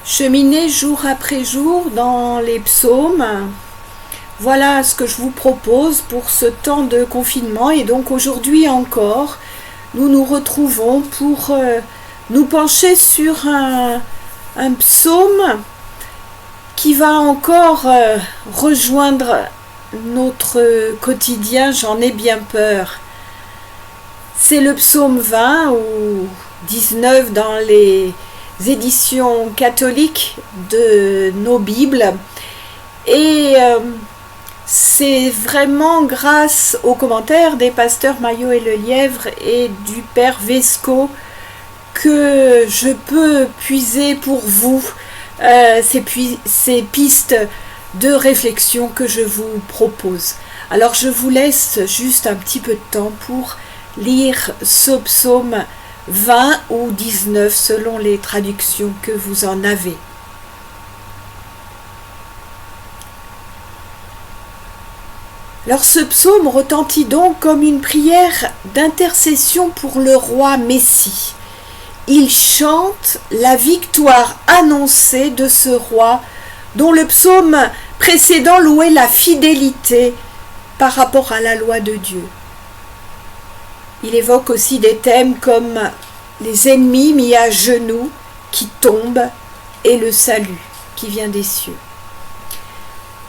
Cheminer jour après jour dans les psaumes, voilà ce que je vous propose pour ce temps de confinement. Et donc aujourd'hui encore, nous nous retrouvons pour nous pencher sur un psaume qui va encore rejoindre notre quotidien, j'en ai bien peur. C'est le psaume 20 ou 19 dans les éditions catholiques de nos Bibles. Et c'est vraiment grâce aux commentaires des pasteurs Maillot et Lelièvre et du père Vesco que je peux puiser pour vous ces pistes de réflexion que je vous propose. Alors je vous laisse juste un petit peu de temps pour lire ce psaume 20 ou 19 selon les traductions que vous en avez. Alors ce psaume retentit donc comme une prière d'intercession pour le roi Messie. Il chante la victoire annoncée de ce roi dont le psaume précédent louait la fidélité par rapport à la loi de Dieu. Il évoque aussi des thèmes comme les ennemis mis à genoux qui tombent et le salut qui vient des cieux.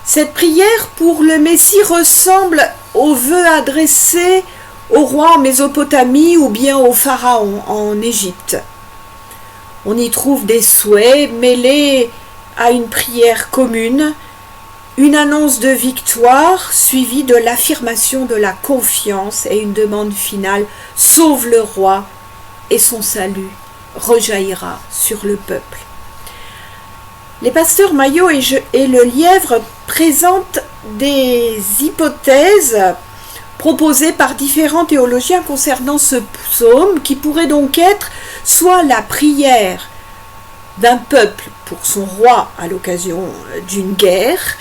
Cette prière pour le Messie ressemble aux vœux adressés au roi en Mésopotamie ou bien au pharaon en Égypte. On y trouve des souhaits mêlés à une prière commune, une annonce de victoire suivie de l'affirmation de la confiance et une demande finale « Sauve le roi et son salut rejaillira sur le peuple ». Les pasteurs Maillot et Lelièvre présentent des hypothèses proposées par différents théologiens concernant ce psaume qui pourrait donc être soit la prière d'un peuple pour son roi à l'occasion d'une guerre,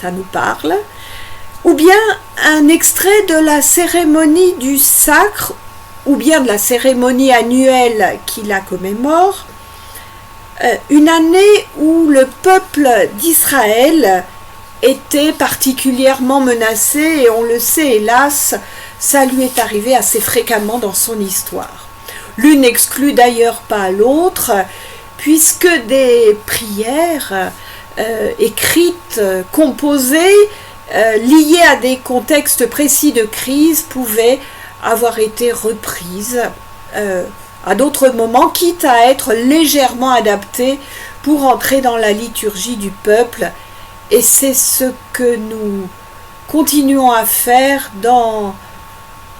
ça nous parle, ou bien un extrait de la cérémonie du sacre, ou bien de la cérémonie annuelle qui la commémore, une année où le peuple d'Israël était particulièrement menacé, et on le sait hélas, ça lui est arrivé assez fréquemment dans son histoire. L'une n'exclut d'ailleurs pas l'autre, puisque des prières écrites, composées, liées à des contextes précis de crise, pouvaient avoir été reprises à d'autres moments, quitte à être légèrement adaptées pour entrer dans la liturgie du peuple. Et c'est ce que nous continuons à faire dans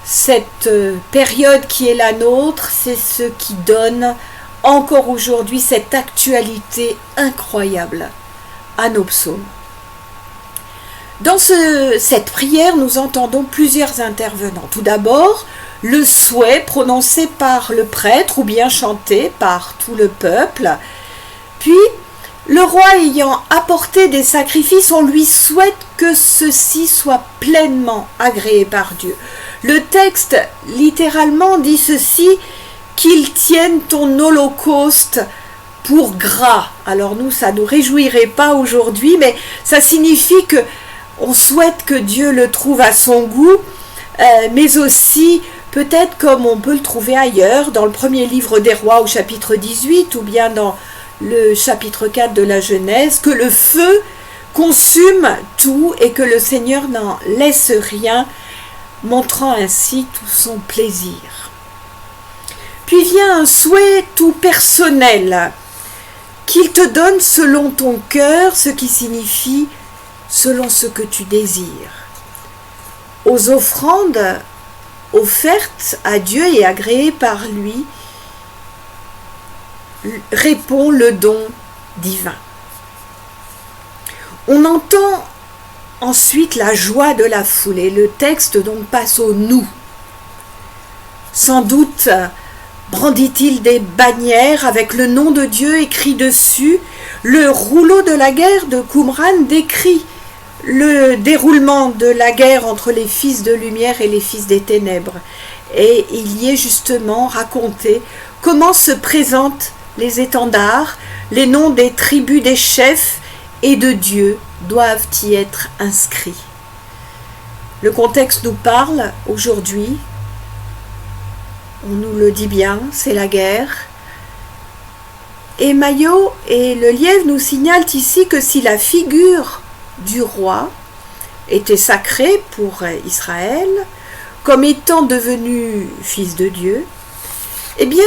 cette période qui est la nôtre. C'est ce qui donne encore aujourd'hui cette actualité incroyable à nos psaumes. Dans cette prière, nous entendons plusieurs intervenants. Tout d'abord, le souhait prononcé par le prêtre ou bien chanté par tout le peuple. Puis, le roi ayant apporté des sacrifices, on lui souhaite que ceux-ci soient pleinement agréés par Dieu. Le texte, littéralement, dit ceci, qu'il tienne ton holocauste pour gras. Alors nous, ça ne nous réjouirait pas aujourd'hui, mais ça signifie que on souhaite que Dieu le trouve à son goût, mais aussi peut-être comme on peut le trouver ailleurs, dans le premier livre des rois au chapitre 18, ou bien dans le chapitre 4 de la Genèse, que le feu consume tout et que le Seigneur n'en laisse rien, montrant ainsi tout son plaisir. Puis vient un souhait tout personnel, qu'il te donne selon ton cœur, ce qui signifie selon ce que tu désires. Aux offrandes offertes à Dieu et agréées par lui, répond le don divin. On entend ensuite la joie de la foule et le texte donc passe au nous. Sans doute brandit-il des bannières avec le nom de Dieu écrit dessus. Le rouleau de la guerre de Qumran décrit le déroulement de la guerre entre les fils de lumière et les fils des ténèbres. Et il y est justement raconté comment se présente les étendards, les noms des tribus des chefs et de Dieu doivent y être inscrits. Le contexte nous parle aujourd'hui, on nous le dit bien, c'est la guerre. Et Maillot et le Lièvre nous signalent ici que si la figure du roi était sacrée pour Israël, comme étant devenu fils de Dieu, eh bien,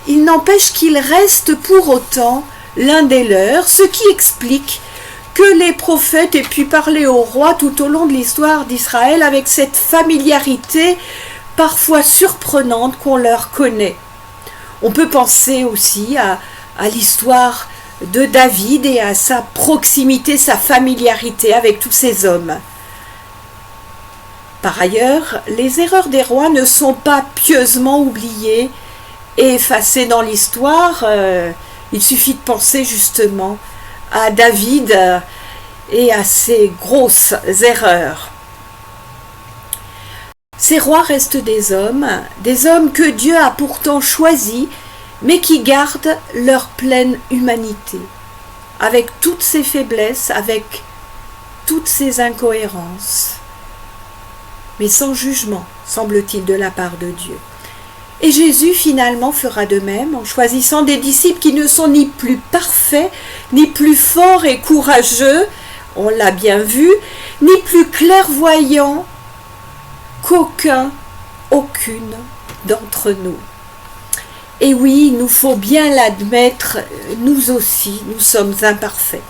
il n'empêche qu'il reste pour autant l'un des leurs, ce qui explique que les prophètes aient pu parler au roi tout au long de l'histoire d'Israël avec cette familiarité parfois surprenante qu'on leur connaît. On peut penser aussi à l'histoire de David et à sa proximité, sa familiarité avec tous ces hommes. Par ailleurs, les erreurs des rois ne sont pas pieusement oubliées et effacées dans l'histoire. Il suffit de penser justement à David et à ses grosses erreurs. Ces rois restent des hommes que Dieu a pourtant choisis, mais qui gardent leur pleine humanité, avec toutes ses faiblesses, avec toutes ses incohérences, mais sans jugement, semble-t-il, de la part de Dieu. Et Jésus finalement fera de même en choisissant des disciples qui ne sont ni plus parfaits, ni plus forts et courageux, on l'a bien vu, ni plus clairvoyants aucune d'entre nous. Et oui, il nous faut bien l'admettre, nous aussi, nous sommes imparfaits.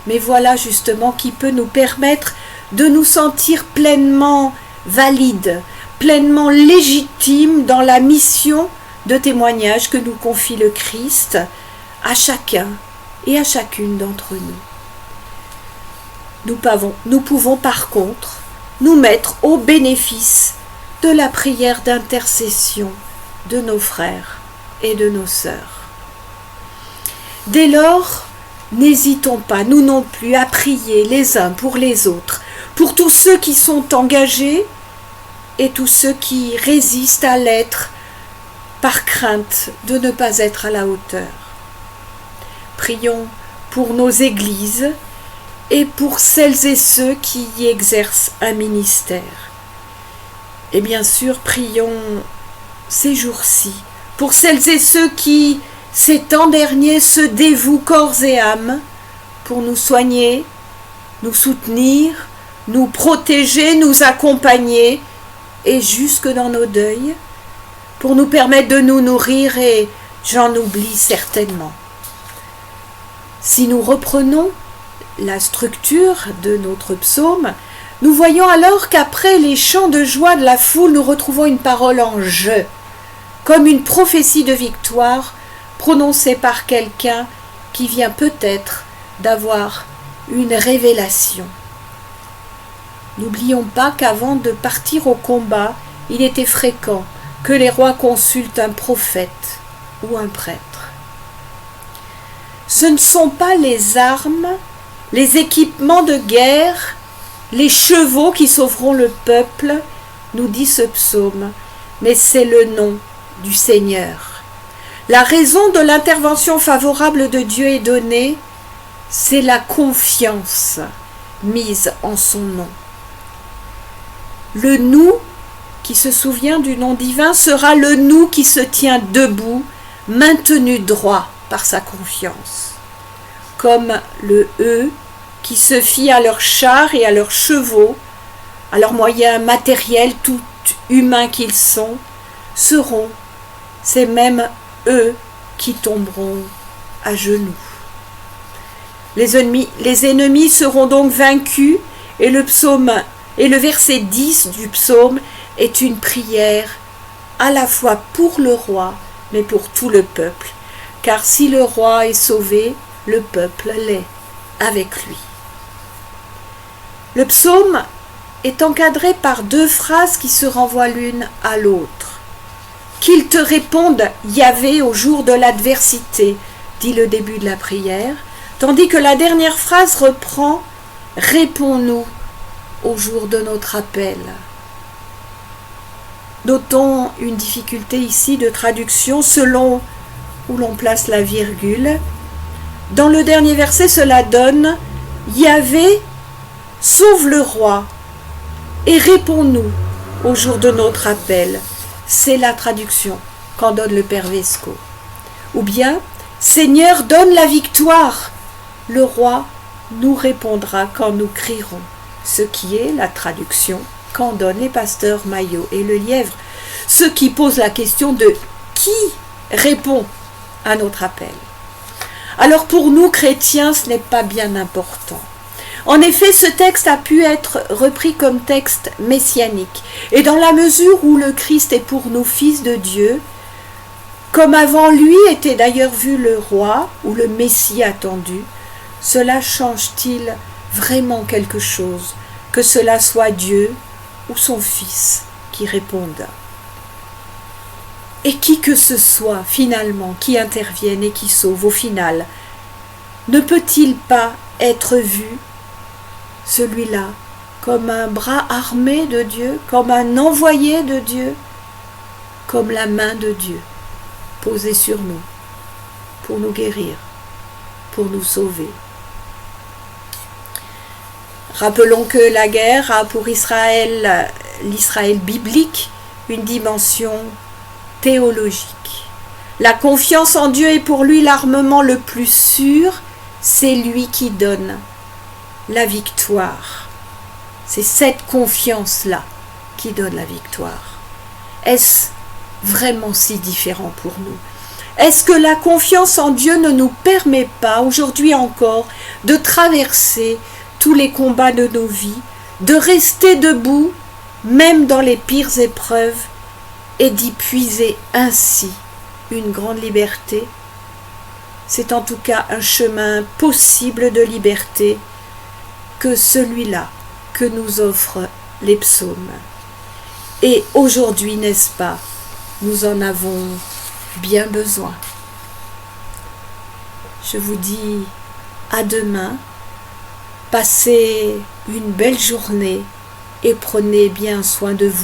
Mais voilà justement qui peut nous permettre de nous sentir pleinement valides, pleinement légitimes dans la mission de témoignage que nous confie le Christ à chacun et à chacune d'entre nous. Nous pouvons par contre nous mettre au bénéfice de la prière d'intercession de nos frères et de nos sœurs. Dès lors, n'hésitons pas, nous non plus, à prier les uns pour les autres, pour tous ceux qui sont engagés et tous ceux qui résistent à l'être par crainte de ne pas être à la hauteur. Prions pour nos églises et pour celles et ceux qui y exercent un ministère. Et bien sûr, prions ces jours-ci pour celles et ceux qui, ces temps derniers, se dévouent corps et âme pour nous soigner, nous soutenir, nous protéger, nous accompagner, et jusque dans nos deuils, pour nous permettre de nous nourrir, et j'en oublie certainement. Si nous reprenons la structure de notre psaume, nous voyons alors qu'après les chants de joie de la foule, nous retrouvons une parole en « je », comme une prophétie de victoire prononcée par quelqu'un qui vient peut-être d'avoir une révélation. N'oublions pas qu'avant de partir au combat, il était fréquent que les rois consultent un prophète ou un prêtre. Ce ne sont pas les armes, les équipements de guerre, les chevaux qui sauveront le peuple, nous dit ce psaume, mais c'est le nom du Seigneur. La raison de l'intervention favorable de Dieu est donnée, c'est la confiance mise en son nom. Le nous qui se souvient du nom divin sera le nous qui se tient debout, maintenu droit par sa confiance. Comme le eux qui se fient à leurs chars et à leurs chevaux, à leurs moyens matériels, tout humains qu'ils sont, seront ces mêmes eux qui tomberont à genoux. Les ennemis seront donc vaincus, et le verset 10 du psaume est une prière à la fois pour le roi, mais pour tout le peuple. Car si le roi est sauvé, le peuple l'est avec lui. Le psaume est encadré par deux phrases qui se renvoient l'une à l'autre. Qu'il te réponde, Yahvé, au jour de l'adversité, dit le début de la prière, tandis que la dernière phrase reprend « Réponds-nous au jour de notre appel ». Notons une difficulté ici de traduction selon où l'on place la virgule. Dans le dernier verset, cela donne « Yahvé, sauve le roi et réponds-nous au jour de notre appel ». C'est la traduction qu'en donne le Père Vesco. Ou bien « Seigneur, donne la victoire ». Le roi nous répondra quand nous crierons, ce qui est la traduction qu'en donnent les pasteurs Maillot et Le Lièvre, ce qui pose la question de qui répond à notre appel. Alors pour nous chrétiens, ce n'est pas bien important. En effet, ce texte a pu être repris comme texte messianique, et dans la mesure où le Christ est pour nous fils de Dieu, comme avant lui était d'ailleurs vu le roi ou le Messie attendu, cela change-t-il vraiment quelque chose, que cela soit Dieu ou son Fils qui réponde? Et qui que ce soit, finalement, qui intervienne et qui sauve au final, ne peut-il pas être vu, celui-là, comme un bras armé de Dieu, comme un envoyé de Dieu, comme la main de Dieu, posée sur nous, pour nous guérir, pour nous sauver? Rappelons que la guerre a pour Israël, l'Israël biblique, une dimension théologique. La confiance en Dieu est pour lui l'armement le plus sûr, c'est lui qui donne la victoire. C'est cette confiance-là qui donne la victoire. Est-ce vraiment si différent pour nous? Est-ce que la confiance en Dieu ne nous permet pas, aujourd'hui encore, de traverser tous les combats de nos vies, de rester debout, même dans les pires épreuves, et d'y puiser ainsi une grande liberté? C'est en tout cas un chemin possible de liberté que celui-là que nous offrent les psaumes. Et aujourd'hui, n'est-ce pas, nous en avons bien besoin. Je vous dis à demain. Passez une belle journée et prenez bien soin de vous.